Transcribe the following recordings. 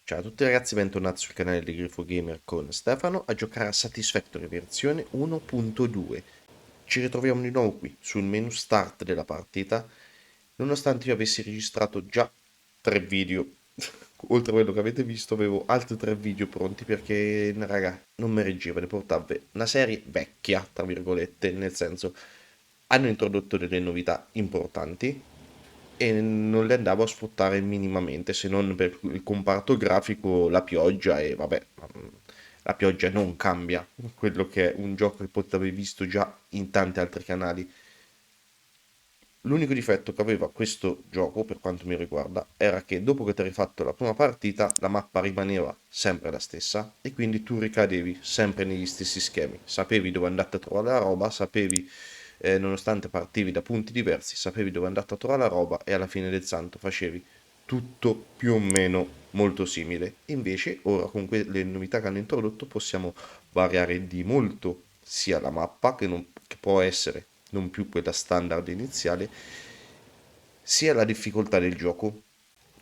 Ciao a tutti ragazzi, bentornati sul canale di Grifo Gamer con Stefano a giocare a Satisfactory versione 1.2. Ci ritroviamo di nuovo qui sul menu start della partita, nonostante io avessi registrato già 3 video. Oltre a quello che avete visto avevo altri 3 video pronti perché, raga, non mi reggeva, ne portava una serie vecchia, tra virgolette, nel senso hanno introdotto delle novità importanti e non le andavo a sfruttare minimamente, se non per il comparto grafico, la pioggia e vabbè, la pioggia non cambia quello che è un gioco che potevi visto già in tanti altri canali. L'unico difetto che aveva questo gioco, per quanto mi riguarda, era che dopo che ti eri fatto la prima partita, la mappa rimaneva sempre la stessa e quindi tu ricadevi sempre negli stessi schemi. Sapevi dove andare a trovare la roba, sapevi, nonostante partivi da punti diversi, sapevi dove andare a trovare la roba e alla fine del santo facevi tutto più o meno molto simile. Invece, ora con le novità che hanno introdotto, possiamo variare di molto sia la mappa, che può essere non più quella standard iniziale, sia la difficoltà del gioco.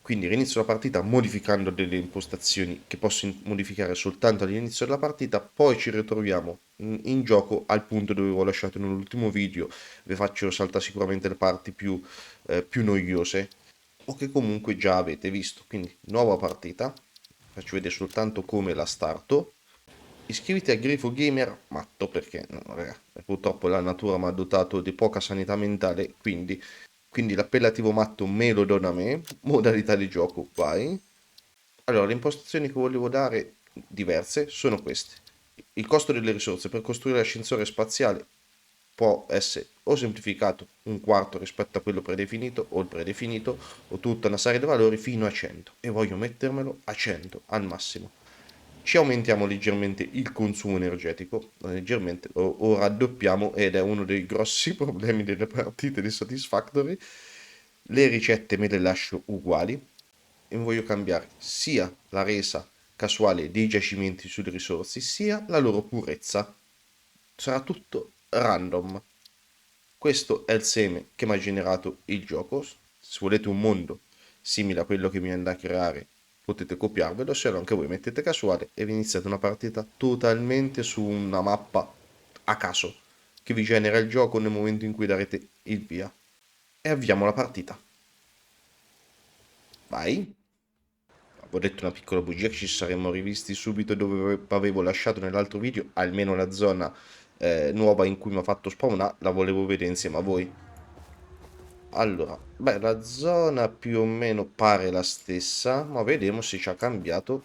Quindi rinizio la partita modificando delle impostazioni che posso modificare soltanto all'inizio della partita, poi ci ritroviamo in gioco al punto dove ho lasciato nell'ultimo video. Vi faccio saltare sicuramente le parti più noiose o che comunque già avete visto. Quindi nuova partita, faccio vedere soltanto come la starto. Iscriviti al Grifo Gamer matto perché no, raga, purtroppo la natura mi ha dotato di poca sanità mentale, quindi l'appellativo matto me lo do da me. Modalità di gioco, vai. Allora, le impostazioni che volevo dare diverse sono queste. Il costo delle risorse per costruire l'ascensore spaziale può essere o semplificato un quarto rispetto a quello predefinito o il predefinito o tutta una serie di valori fino a 100 e voglio mettermelo a 100 al massimo. Ci aumentiamo leggermente il consumo energetico, leggermente, o raddoppiamo ed è uno dei grossi problemi delle partite di Satisfactory. Le ricette me le lascio uguali e voglio cambiare sia la resa casuale dei giacimenti sulle risorse, sia la loro purezza. Sarà tutto random. Questo è il seme che mi ha generato il gioco. Se volete un mondo simile a quello che mi andrà a creare, potete copiarvelo, se no anche voi mettete casuale e vi iniziate una partita totalmente su una mappa a caso che vi genera il gioco nel momento in cui darete il via. E avviamo la partita. Vai. Avevo detto una piccola bugia che ci saremmo rivisti subito dove avevo lasciato nell'altro video, almeno la zona nuova in cui mi ha fatto spawnare, la volevo vedere insieme a voi. Allora, beh, la zona più o meno pare la stessa, ma vediamo se ci ha cambiato.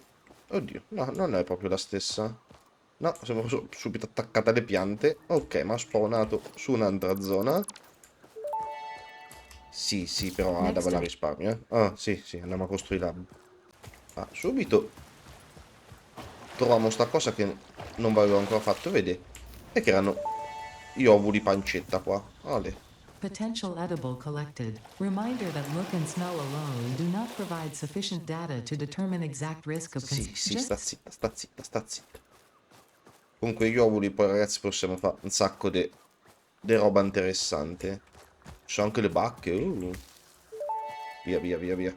Oddio, no, non è proprio la stessa. No, siamo subito attaccate alle piante. Ok, ma ha spawnato su un'altra zona. Sì, sì, però dava la risparmio, eh. Ah, sì, sì, andiamo a costruire l'hub. Ah, subito troviamo sta cosa che non vi avevo ancora fatto vedere. E che erano gli ovuli pancetta qua. Ole. Potential edible collected. Reminder that look and smell alone do not provide sufficient data to determine exact risk of Sì, sì, sta just zitta, sta zitta, sta zitta. Comunque gli ovuli poi ragazzi possiamo fare un sacco di roba interessante. Ci sono anche le bacche. Via, via, via, via.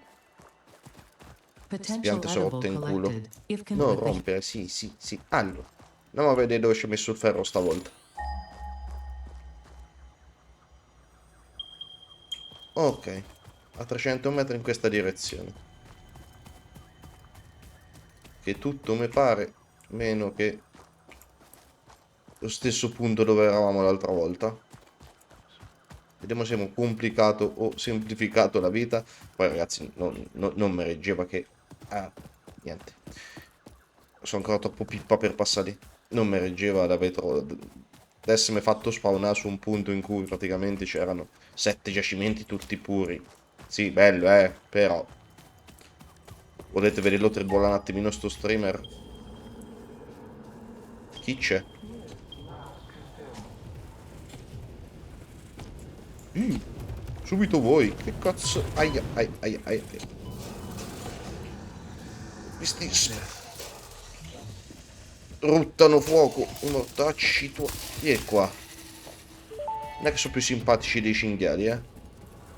Queste potential piante sono edible rotte in culo. collected. If con Non with the rompere, sì, sì, sì. Allora, andiamo a vedere dove ci ho messo il ferro stavolta. Ok, a 300 metri in questa direzione. Che tutto mi pare, meno che lo stesso punto dove eravamo l'altra volta. Vediamo se abbiamo complicato o semplificato la vita. Poi ragazzi, non mi reggeva che... Ah, niente. Sono ancora troppo pippa per passare lì. Non mi reggeva ad essermi fatto spawnare su un punto in cui praticamente c'erano 7 giacimenti tutti puri. Sì, bello, però... Volete vederlo tribolare un attimino sto streamer? Chi c'è? Mm, subito voi. Che cazzo? Aia, aia, aia, aia. Questi ruttano fuoco. I mortacci tuoi. Vieni qua. Non è che sono più simpatici dei cinghiali, eh?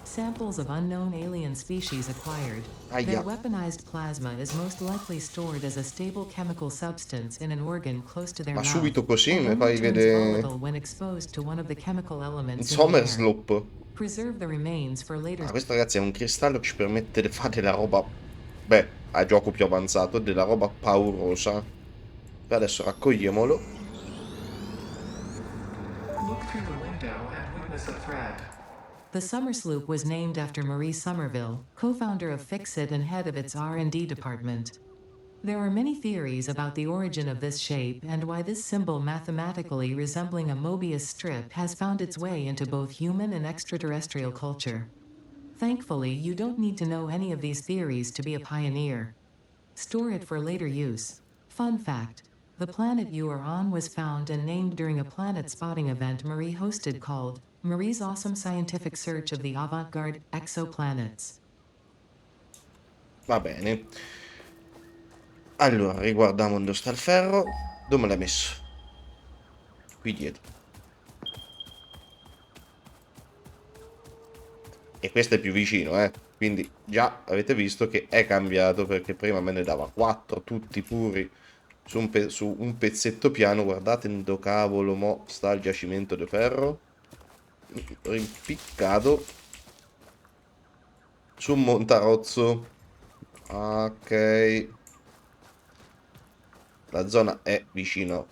Samples of unknown alien species acquired. Their Aia. weaponized plasma is most likely stored as a stable chemical substance in an organ close to their Ma mouth, subito così and mi only fai turns vedere volatile when exposed to one of the chemical un elements in the air. Somersloop. Preserve the remains for later. Ah, questo ragazzi è un cristallo che ci permette di fare della roba, beh, a gioco più avanzato, della roba paurosa. E adesso raccogliamolo. Look through the window and witness a threat. The Summer Sloop was named after Marie Somerville, co-founder of Fixit and head of its R&D department. There are many theories about the origin of this shape and why this symbol mathematically resembling a Mobius strip has found its way into both human and extraterrestrial culture. Thankfully, you don't need to know any of these theories to be a pioneer. Store it for later use. Fun fact: the planet you are on was found and named during a planet spotting event Marie hosted called Marie's Awesome Scientific Search of the Avant-Garde Exoplanets. Va bene. Allora, riguardiamo dove sta il ferro. Dove me l'hai messo? Qui dietro. E questo è più vicino, eh. Quindi già avete visto che è cambiato, perché prima me ne dava 4 tutti puri su un pezzetto piano. Guardate dove cavolo mo sta il giacimento di ferro. Rimpiccato su un montarozzo. Ok. La zona è vicino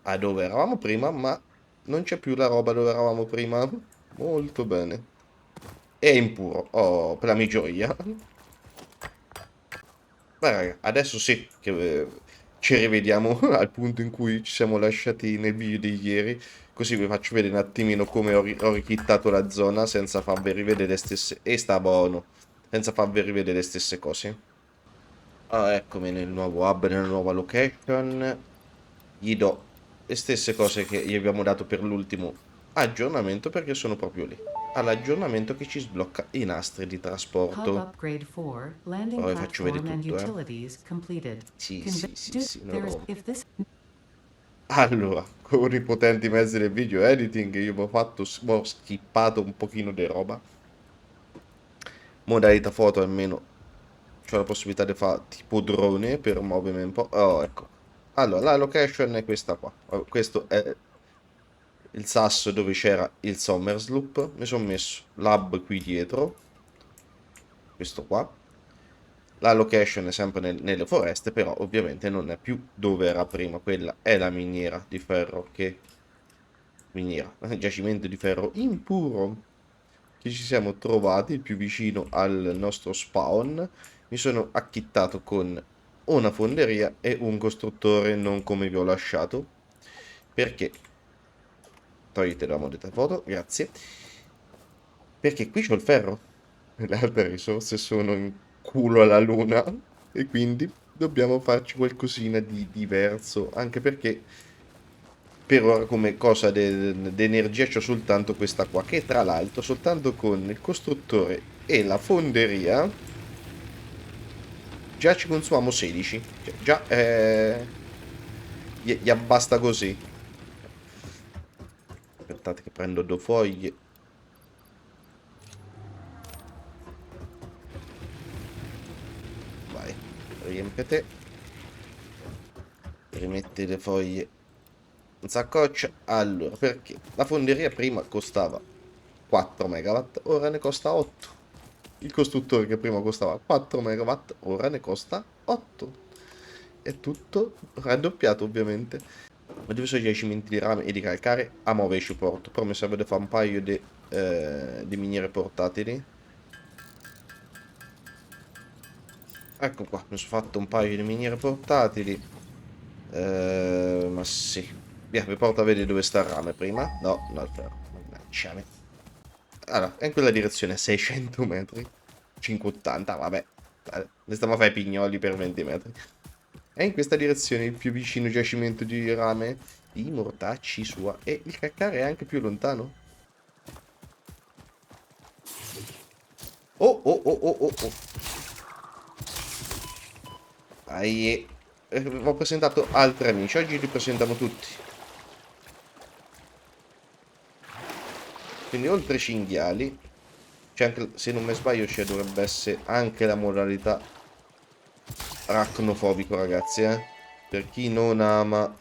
a dove eravamo prima, ma non c'è più la roba dove eravamo prima. Molto bene. È impuro. Oh, per la mia gioia. Beh, raga, adesso sì che ci rivediamo al punto in cui ci siamo lasciati nel video di ieri. Così vi faccio vedere un attimino come ho richittato la zona senza farvi rivedere le stesse... E sta buono. Senza farvi rivedere le stesse cose. Ah, eccomi nel nuovo hub, nella nuova location. Gli do le stesse cose che gli abbiamo dato per l'ultimo aggiornamento, perché sono proprio lì. All'aggiornamento che ci sblocca i nastri di Hub trasporto. upgrade 4, landing Ora vi faccio vedere platform and tutto, eh. utilities completed. Sì, sì, sì, sì, non There is, roba. if this Allora, con i potenti mezzi del video editing io ho skippato un pochino di roba. Modalità foto almeno c'ho la possibilità di fare tipo drone per muovermi un po'. Oh, ecco. Allora, la location è questa qua. Questo è il sasso dove c'era il Somersloop. Mi sono messo l'hub qui dietro. Questo qua. La location è sempre nelle foreste, però ovviamente non è più dove era prima. Quella è la miniera di ferro che... Miniera, giacimento di ferro impuro che ci siamo trovati il più vicino al nostro spawn. Mi sono acchittato con una fonderia e un costruttore, non come vi ho lasciato. Perché? Togliete la modalità foto, grazie. Perché qui c'ho il ferro. Le altre risorse sono in culo alla luna. E quindi dobbiamo farci qualcosina di diverso. Anche perché per ora come cosa d'energia c'ho soltanto questa qua. Che tra l'altro soltanto con il costruttore e la fonderia già ci consumiamo 16. Cioè, già gli abbasta così. Aspettate che prendo 2 foglie. Vai, riempete. Rimetti le foglie in saccoccia. Allora, perché la fonderia prima costava 4 megawatt, ora ne costa 8. Il costruttore che prima costava 4 megawatt, ora ne costa 8. È tutto raddoppiato ovviamente. Ma dove sono i giacimenti di rame e di calcare? A Move ci porto. Però mi serve da fare un paio di miniere portatili. Ecco qua, mi sono fatto un paio di miniere portatili. Ma sì. Via, vi porto a vedere dove sta il rame prima. No, no, il ferro. Mannaggia. Allora, è in quella direzione, 600 metri. 580, vabbè. Ne stiamo a fare i pignoli per 20 metri. È in questa direzione il più vicino giacimento di rame di mortacci sua. E il calcare è anche più lontano. Oh, oh, oh, oh, oh, oh. Ho presentato altri amici. Oggi li presentiamo tutti. Quindi oltre ai cinghiali C'è anche, se non mi sbaglio, ci dovrebbe essere anche la modalità aracnofobico, ragazzi, eh. Per chi non ama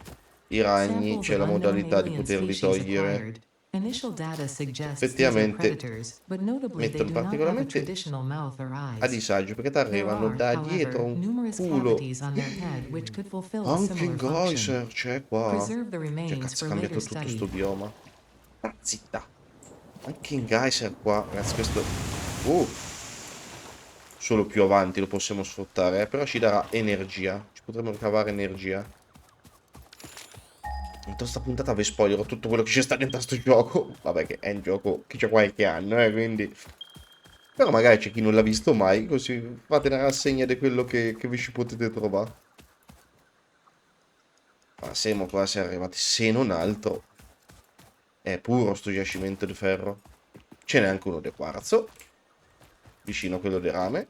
i ragni, Samples c'è of la unknown modalità di alien poterli species togliere. acquired. Initial data suggests these are Effettivamente predators, but notably they mettono do not have a particolarmente traditional mouth or a eyes. disagio perché ti There arrivano are, da dietro however, un numerous culo. cavities on their head which could fulfill a Anche in similar function. Geyser c'è qua. Preserve the Cioè, remains cazzo, è for later cambiato tutto sto study. bioma. Ah, zitta. Anche in Geyser qua, ragazzi, questo. Solo più avanti lo possiamo sfruttare, però ci darà energia. Ci potremo ricavare energia. In questa puntata vi spoilerò tutto quello che c'è sta dentro a sto gioco. Vabbè, che è un gioco che c'ha qualche anno, quindi. Però magari c'è chi non l'ha visto mai, così fate una rassegna di quello che vi ci potete trovare. Ma siamo quasi arrivati, se non altro. È puro sto giacimento di ferro. Ce n'è anche uno di quarzo, vicino a quello di rame.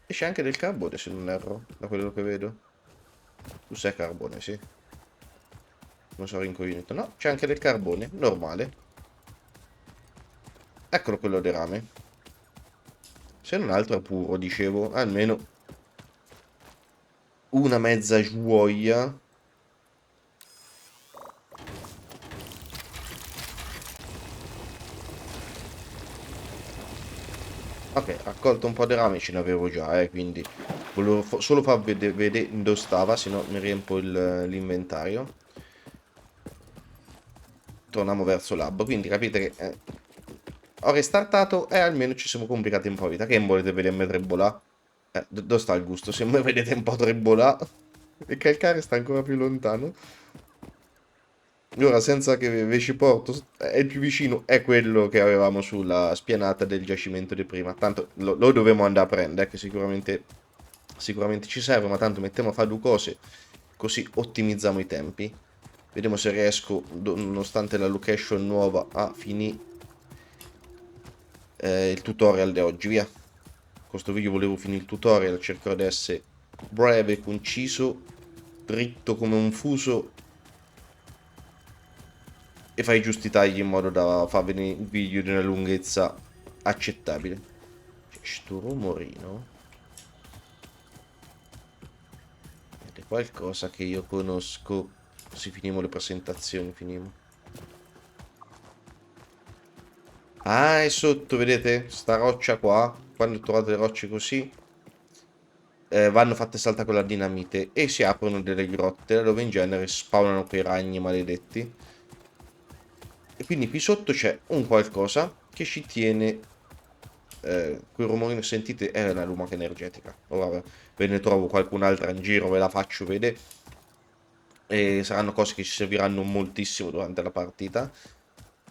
E c'è anche del carbone, se non erro, da quello che vedo. Tu sei carbone, sì. Non so rincoglionito. No, c'è anche del carbone, normale. Eccolo quello di rame. Se non altro è puro, dicevo. Almeno una mezza gioia. Ok, raccolto un po' di rame, ce n'avevo già, quindi volevo solo far vedere dove stava, se no mi riempo l'inventario. Torniamo verso l'hub, quindi capite che ho restartato e almeno ci siamo complicati un po' la vita. Che volete vedermi trebolà? Dove sta il gusto? Se mi vedete un po' trebolà e calcare sta ancora più lontano. E ora senza che ve ci porto, è il più vicino, è quello che avevamo sulla spianata del giacimento di prima. Tanto lo dovremo andare a prendere, che sicuramente ci serve, ma tanto mettiamo a fare due cose, così ottimizziamo i tempi. Vediamo se riesco, nonostante la location nuova, a finire il tutorial di oggi, via. Con questo video volevo finire il tutorial, cercherò di essere breve, conciso, dritto come un fuso e fai i giusti tagli in modo da far venire il video di una lunghezza accettabile. Sto rumorino è qualcosa che io conosco. Così finimo le presentazioni, finimo. Ah, è sotto, vedete? Sta roccia qua. Quando trovate le rocce così, vanno fatte saltare con la dinamite e si aprono delle grotte dove in genere spawnano quei ragni maledetti. E quindi qui sotto c'è un qualcosa che ci tiene. Quel rumorino sentite è una lumaca energetica. Ora ve ne trovo qualcun'altra in giro, ve la faccio vedere. E saranno cose che ci serviranno moltissimo durante la partita.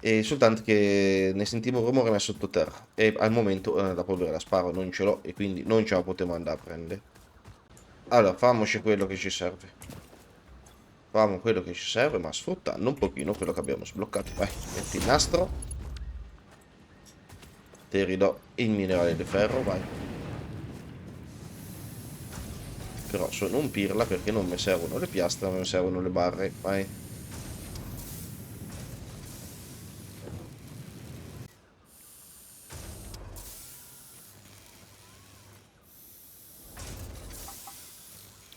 E soltanto che ne sentivo un rumore ma è sottoterra. E al momento la polvere da sparo non ce l'ho e quindi non ce la potremo andare a prendere. Allora, fammoci quello che ci serve. Facciamo quello che ci serve, ma sfruttando un pochino quello che abbiamo sbloccato. Vai, metti il nastro. Ti ridò il minerale di ferro, vai. Però sono un pirla perché non mi servono le piastre, ma mi servono le barre, vai.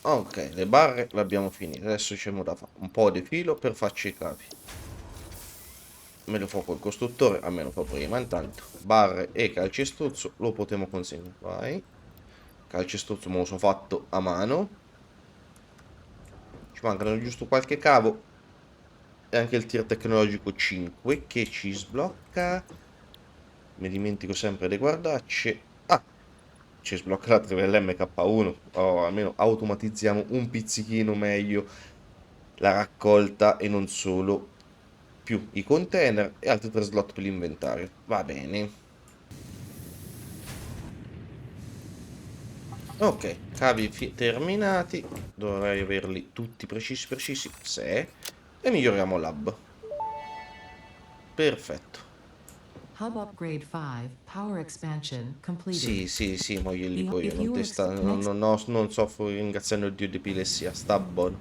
Ok, le barre le abbiamo finite. Adesso c'è da fare un po' di filo per farci i cavi. Me lo fa col costruttore, a me lo fa prima. Intanto, barre e calcestruzzo lo potremo consegnare. Vai. Calcestruzzo me lo sono fatto a mano. Ci mancano giusto qualche cavo. E anche il tir tecnologico 5 che ci sblocca. Mi dimentico sempre di guardarci. Ah, ci sblocca la trivella MK1. Oh, almeno automatizziamo un pizzichino meglio la raccolta e non solo. Più i container e altri 3 slot per l'inventario. Va bene. Ok, cavi terminati. Dovrei averli tutti precisi. Se. E miglioriamo l'hub. Perfetto. Hub upgrade 5, power expansion completed. Sì, mo glielo dico io. If you next Non soffro ringraziando Dio di epilessia. Sta buono.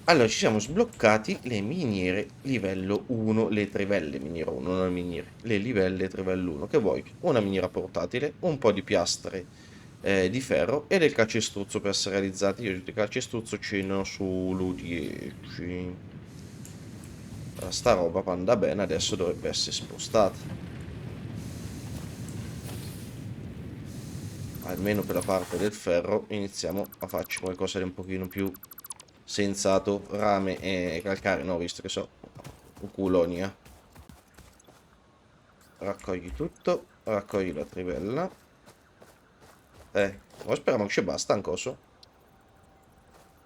Allora, ci siamo sbloccati le miniere livello 1, le trivelle miniera 1, non le miniere, le livelle livello 1, che vuoi? Una miniera portatile, un po' di piastre di ferro e del calcestruzzo per essere realizzati. Io di calcestruzzo ce ne ho solo 10. Sta roba andà bene, adesso dovrebbe essere spostata. Almeno per la parte del ferro iniziamo a farci qualcosa di un pochino più sensato. Rame e calcare, no, visto che so, un culonia. Raccogli tutto, raccogli la trivella. Ma speriamo che ci basta un coso.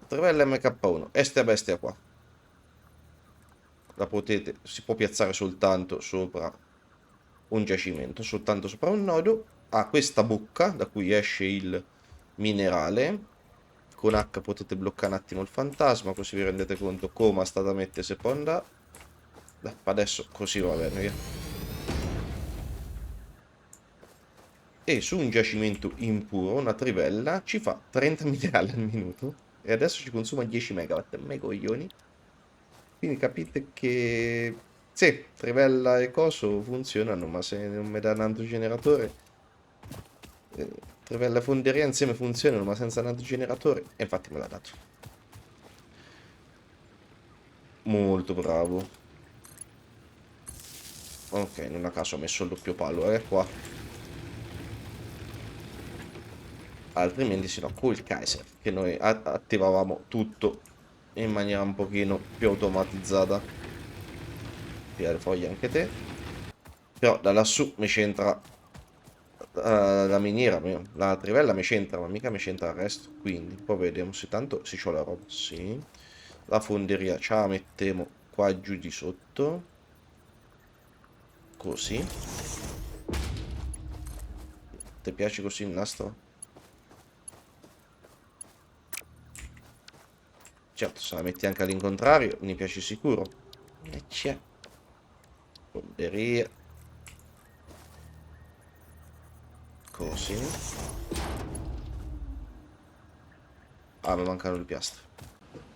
Trivella MK1, e sta bestia qua. Si può piazzare soltanto sopra un giacimento, soltanto sopra un nodo. Ha questa bocca da cui esce il minerale. Con H potete bloccare un attimo il fantasma, così vi rendete conto come sta da mettere se può andare. Adesso così va bene, via. E su un giacimento impuro, una trivella, ci fa 30 minerali al minuto. E adesso ci consuma 10 megawatt. Megoglioni. Quindi capite che... Sì, trivella e coso funzionano, ma se non mi dà un altro generatore... trivella e fonderia insieme funzionano, ma senza un altro generatore... E infatti me l'ha dato. Molto bravo. Ok, non a caso ho messo il doppio palo, qua. Altrimenti si no, col Kaiser, che noi attivavamo tutto in maniera un pochino più automatizzata. Via le foglie anche te. Però da lassù mi c'entra la miniera, la trivella mi c'entra, ma mica mi c'entra il resto. Quindi, poi vediamo se tanto si c'ho la roba. Sì. La fonderia ce la mettiamo qua giù di sotto. Così. Ti piace così il nastro? Certo, se la metti anche all'incontrario, mi piace sicuro. E c'è. Fonderia. Così. Ah, mi mancano le piastre.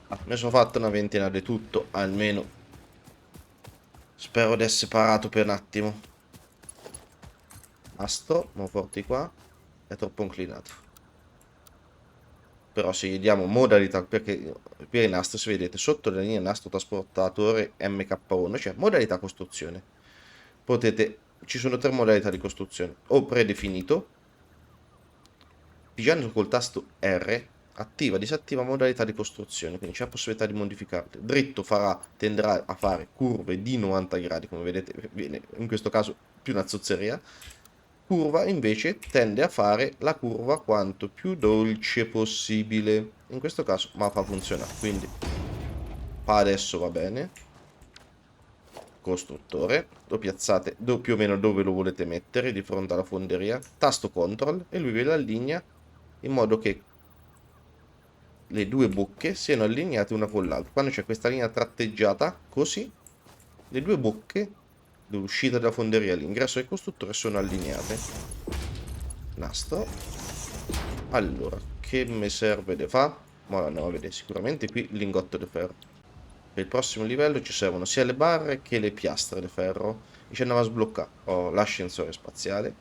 Ah, mi sono fatto una ventina di tutto, almeno. Spero di essere parato per un attimo. Nastro, mo porti qua. È troppo inclinato. Però se gli diamo modalità, perché qui i nastri, se vedete, sotto la linea nastro trasportatore MK1, cioè modalità costruzione. Ci sono tre modalità di costruzione. O predefinito, pigiando col tasto R, attiva, disattiva modalità di costruzione, quindi c'è la possibilità di modificarle. Dritto tenderà a fare curve di 90 gradi, come vedete, viene in questo caso più una zozzeria. Curva invece tende a fare la curva quanto più dolce possibile. In questo caso ma fa funzionare, quindi adesso va bene. Costruttore, lo piazzate più o meno dove lo volete mettere, di fronte alla fonderia. Tasto CTRL e lui ve la allinea in modo che le due bocche siano allineate una con l'altra. Quando c'è questa linea tratteggiata, così, le due bocche dell'uscita della fonderia e l'ingresso del costruttore sono allineate. Nastro. Allora, che mi serve da fa? Ma andiamo a vedere, sicuramente qui lingotto di ferro. Per il prossimo livello ci servono sia le barre che le piastre di ferro. E ci andiamo a sbloccare. L'ascensore spaziale,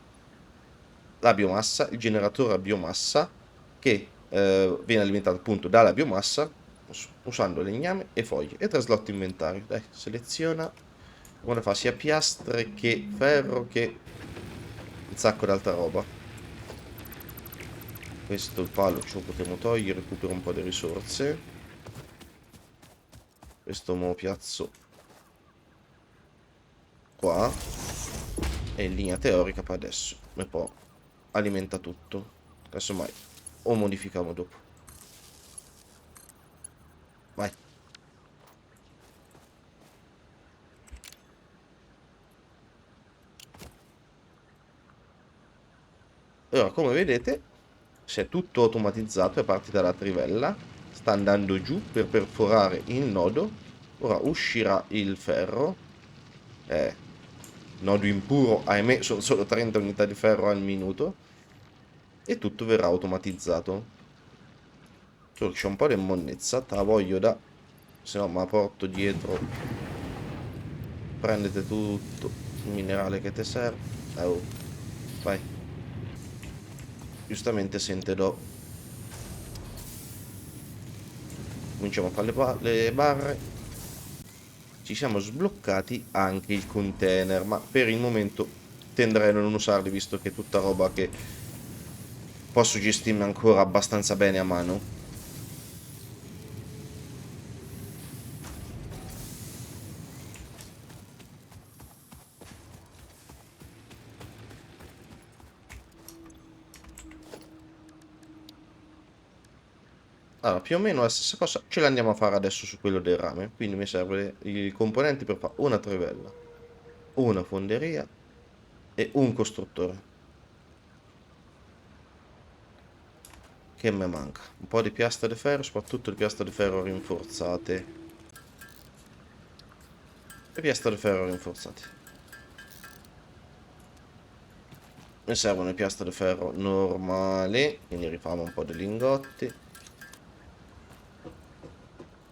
la biomassa, il generatore a biomassa, che viene alimentato appunto dalla biomassa usando legname e foglie, e tre slot inventario. Dai, seleziona. Ora fa sia piastre che ferro che un sacco di altra roba. Questo il palo ce lo potremo togliere, recupero un po' di risorse. Questo mo piazzo qua. E in linea teorica per adesso e poi alimenta tutto. Adesso mai o modifichiamo dopo. Vai. Ora, come vedete, si è tutto automatizzato, è partita la trivella, sta andando giù per perforare il nodo. Ora uscirà il ferro. Nodo impuro, ahimè, sono solo 30 unità di ferro al minuto. E tutto verrà automatizzato. Solo che c'è un po' di monnezza, te la voglio da se no me la porto dietro. Prendete tutto il minerale che ti serve. Oh, vai. Giustamente sente do. Cominciamo a fare le barre. Ci siamo sbloccati anche il container, ma per il momento tenderei a non usarli, visto che è tutta roba che posso gestirmi ancora abbastanza bene a mano. Allora, più o meno la stessa cosa ce l'andiamo a fare adesso su quello del rame. Quindi mi servono i componenti per fare una trivella, una fonderia e un costruttore. Che mi manca? Un po' di piastre di ferro, soprattutto le piastre di ferro rinforzate. Le piastre di ferro rinforzate. Mi servono le piastre di ferro normali, quindi rifamo un po' di lingotti.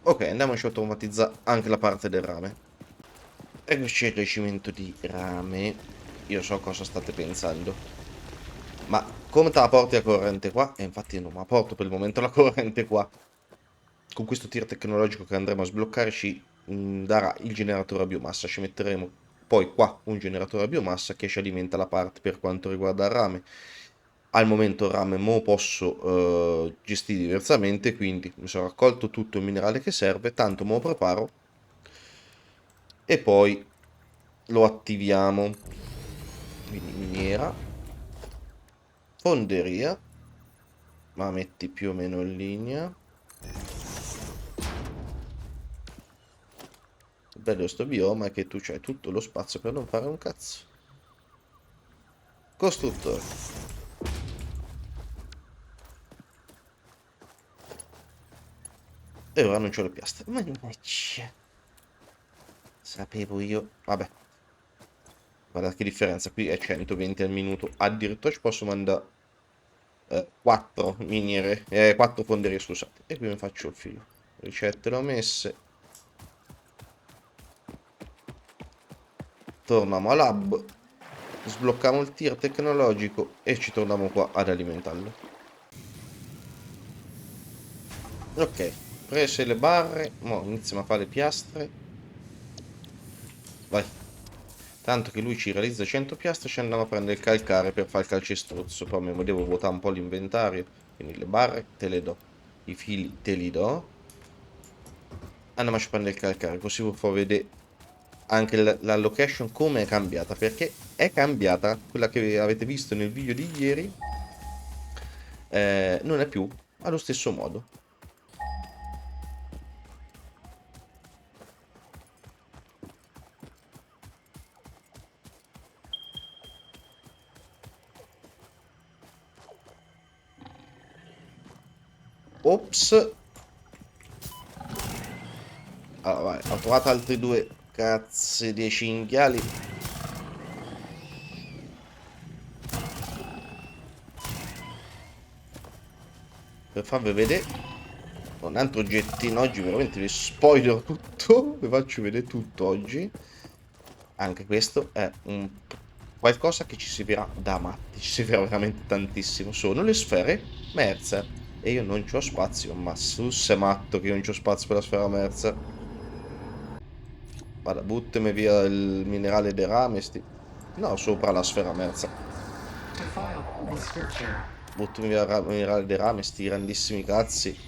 Ok, andiamoci a automatizzare anche la parte del rame. Eccoci il ricevimento di rame. Io so cosa state pensando. Ma come te la porti la corrente qua? E infatti non me la porto per il momento la corrente qua. Con questo tir tecnologico che andremo a sbloccare ci darà il generatore a biomassa. Ci metteremo poi qua un generatore a biomassa che ci alimenta la parte per quanto riguarda il rame. Al momento il rame mo posso gestire diversamente, quindi mi sono raccolto tutto il minerale che serve, tanto me lo preparo e poi lo attiviamo. Quindi miniera, fonderia, ma metti più o meno in linea. Il bello di sto bioma è che tu c'hai tutto lo spazio per non fare un cazzo. Costruttore. E ora non c'ho le piastre. Mannaggia. Sapevo io. Vabbè. Guarda che differenza. Qui è 120 al minuto. Addirittura ci posso mandare 4 miniere. 4 fonderie, scusate. E qui mi faccio il filo. Ricette l'ho messe. Torniamo a lab. Sblocchiamo il tir tecnologico e ci torniamo qua ad alimentarlo. Ok. Prese le barre. Mo iniziamo a fare le piastre. Vai. Tanto che lui ci realizza 100 piastre, ci andiamo a prendere il calcare per fare il calcestruzzo. Poi mi devo vuotare un po' l'inventario. Quindi le barre te le do. I fili te li do. Andiamo a prendere il calcare, così vi fa vedere anche la location come è cambiata. Perché è cambiata, quella che avete visto nel video di ieri. Non è più allo stesso modo. Ops. Allora, vai, ho trovato altri due cazzi di cinghiali. Per farvi vedere un altro oggettino oggi, veramente vi spoiler tutto. Vi faccio vedere tutto oggi. Anche questo è un qualcosa che ci servirà da matti. Ci servirà veramente tantissimo. Sono le sfere Mercer. E io non c'ho spazio. Ma su sei matto che io non c'ho spazio per la sfera Mercer. Vada, buttami via il minerale dei rame. No, sopra la sfera Mercer. Buttami via il minerale dei rame, sti grandissimi cazzi.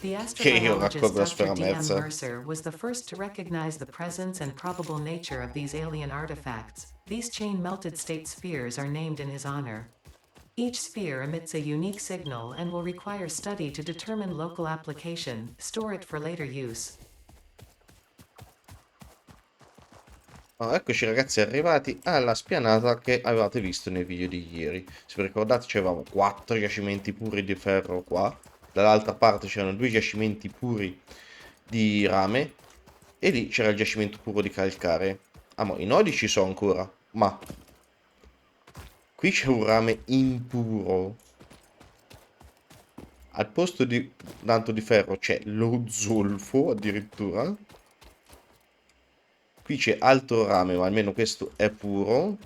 The Che io astrobiologist raccolgo la Dr. sfera D.M. Mercer. Mercer was the first to recognize the presence and probable nature of these alien artifacts. These chain-melted state spheres are named in his honor. Each sphere emits a unique signal and will require study to determine local application, store it for later use. Oh, eccoci ragazzi arrivati alla spianata che avevate visto nel video di ieri. Se vi ricordate c'avevamo 4 giacimenti puri di ferro qua. Dall'altra parte c'erano 2 giacimenti puri di rame. E lì c'era il giacimento puro di calcare. Ah, ma i nodi ci sono ancora. Ma qui c'è un rame impuro. Al posto di tanto di ferro c'è lo zolfo addirittura. Qui c'è altro rame, ma almeno questo è puro.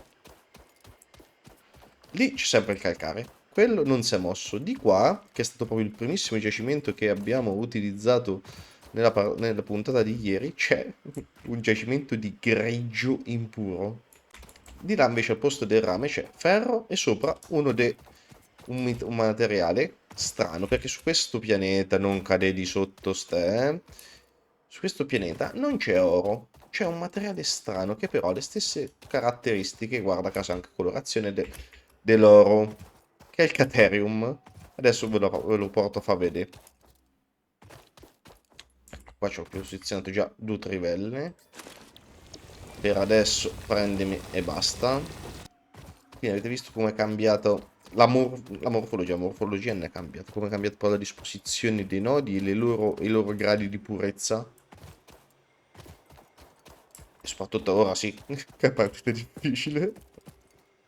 Lì c'è sempre il calcare. Quello non si è mosso. Di qua, che è stato proprio il primissimo giacimento che abbiamo utilizzato nella puntata di ieri, c'è un giacimento di greggio impuro. Di là invece al posto del rame c'è ferro e sopra un materiale strano, perché su questo pianeta non cade di sotto su questo pianeta non c'è oro, c'è un materiale strano che però ha le stesse caratteristiche, guarda caso anche colorazione dell'oro, che è il Caterium. Adesso ve lo porto a far vedere. Qua ci ho posizionato già due trivelle. Per adesso prendimi e basta. Quindi avete visto come è cambiato la morfologia. La morfologia non è cambiata. Come è cambiata poi la disposizione dei nodi e i loro gradi di purezza. E soprattutto ora sì, che è partita difficile.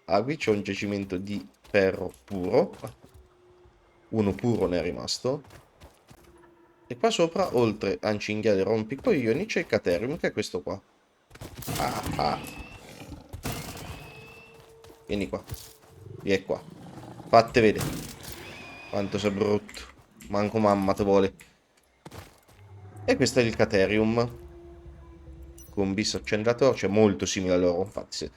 Ah, qui c'è un giacimento di ferro puro. Uno puro ne è rimasto. E qua sopra, oltre a un cinghiale rompicoglioni, c'è il Caterium, che è questo qua. Ah, ah. Vieni qua. Vieni qua. Fatte vedere. Quanto sei brutto. Manco mamma te vuole. E questo è il Caterium. Con bis acceleratore, cioè molto simile all'oro. Infatti,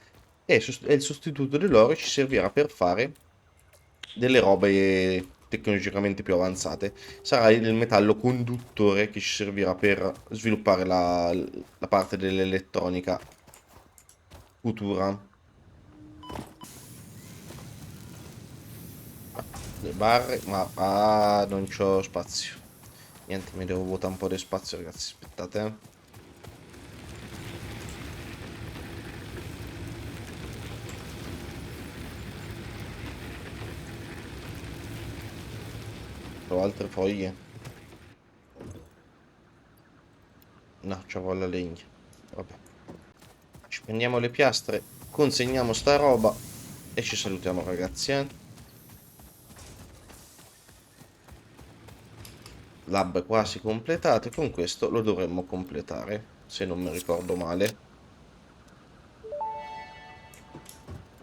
è il sostituto dell'oro e ci servirà per fare delle robe tecnologicamente più avanzate. Sarà il metallo conduttore che ci servirà per sviluppare la parte dell'elettronica futura. Le barre, ma non c'ho spazio. Niente, mi devo vuotare un po' di spazio, ragazzi. Aspettate, Ho altre foglie. No, c'avevo la legna. Vabbè. Ci prendiamo le piastre, consegniamo sta roba e ci salutiamo, ragazzi, Lab quasi completato e con questo lo dovremmo completare, se non mi ricordo male.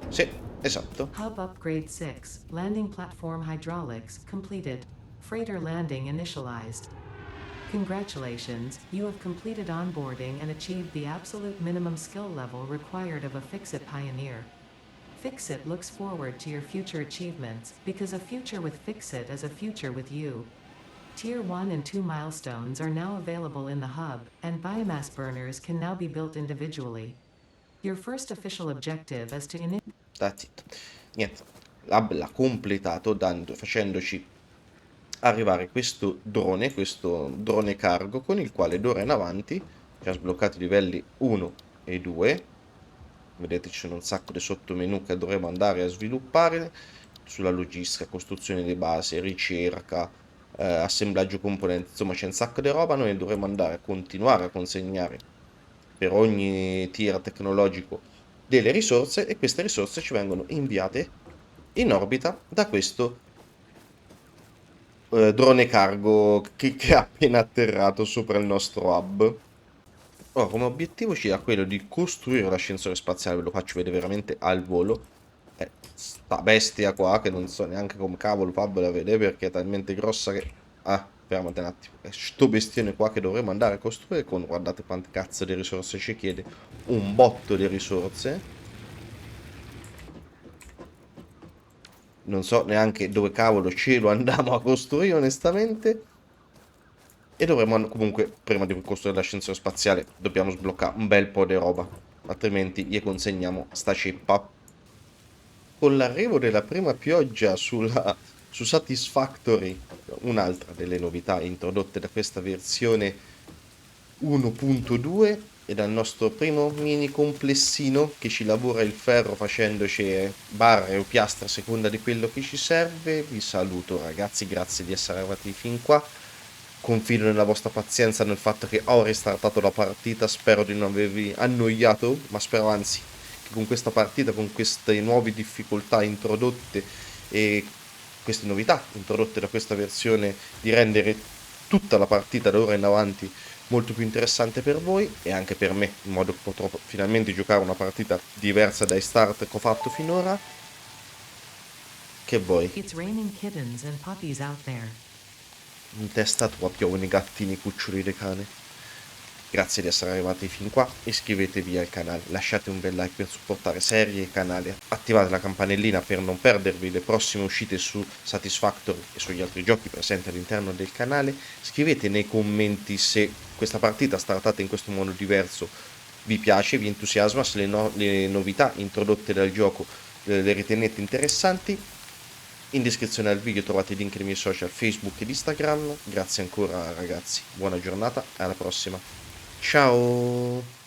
Sì, esatto. Hub Upgrade 6, Landing Platform Hydraulics, completed. Freighter landing initialized. Congratulations, you have completed onboarding and achieved the absolute minimum skill level required of a Fixit pioneer. Fixit looks forward to your future achievements, because a future with Fixit is a future with you. Tier 1 and 2 milestones are now available in the hub, and biomass burners can now be built individually. Your first official objective is to That's it. Niente, Lab l'ha completato facendoci arrivare questo drone cargo con il quale d'ora in avanti ci ha sbloccato i livelli 1 e 2. Vedete ci sono un sacco di sottomenu che dovremo andare a sviluppare sulla logistica, costruzione di base, ricerca, assemblaggio componenti, insomma c'è un sacco di roba, noi dovremo andare a continuare a consegnare per ogni tier tecnologico delle risorse e queste risorse ci vengono inviate in orbita da questo drone cargo che è appena atterrato sopra il nostro hub. Ora, come obiettivo ci dà quello di costruire l'ascensore spaziale, ve lo faccio vedere veramente al volo. Sta bestia qua, che non so neanche come cavolo farvela vedere perché è talmente grossa che... Ah, fermate un attimo. È sto bestione qua che dovremo andare a costruire con... Guardate quante cazzo di risorse ci chiede. Un botto di risorse. Non so neanche dove cavolo ce lo andiamo a costruire, onestamente. E dovremmo comunque, prima di costruire l'ascensore spaziale, dobbiamo sbloccare un bel po' di roba. Altrimenti gli consegniamo sta ceppa. Con l'arrivo della prima pioggia su Satisfactory, un'altra delle novità introdotte da questa versione 1.2 e dal nostro primo mini complessino che ci lavora il ferro facendoci barre o piastre a seconda di quello che ci serve. Vi saluto ragazzi, grazie di essere arrivati fin qua. Confido nella vostra pazienza, nel fatto che ho restartato la partita, spero di non avervi annoiato, ma spero anzi che con questa partita, con queste nuove difficoltà introdotte e queste novità introdotte da questa versione, di rendere tutta la partita da ora in avanti molto più interessante per voi e anche per me, in modo che potrò finalmente giocare una partita diversa dai start che ho fatto finora. Che vuoi? It's raining kittens and puppies out there. In testa tua piovono i gattini cuccioli di cane. Grazie di essere arrivati fin qua, iscrivetevi al canale, lasciate un bel like per supportare serie e canale, attivate la campanellina per non perdervi le prossime uscite su Satisfactory e sugli altri giochi presenti all'interno del canale, scrivete nei commenti se questa partita startata in questo modo diverso vi piace, vi entusiasma, se le novità introdotte dal gioco le ritenete interessanti. In descrizione al video trovate i link dei miei social Facebook ed Instagram. Grazie ancora ragazzi, buona giornata e alla prossima. Ciao!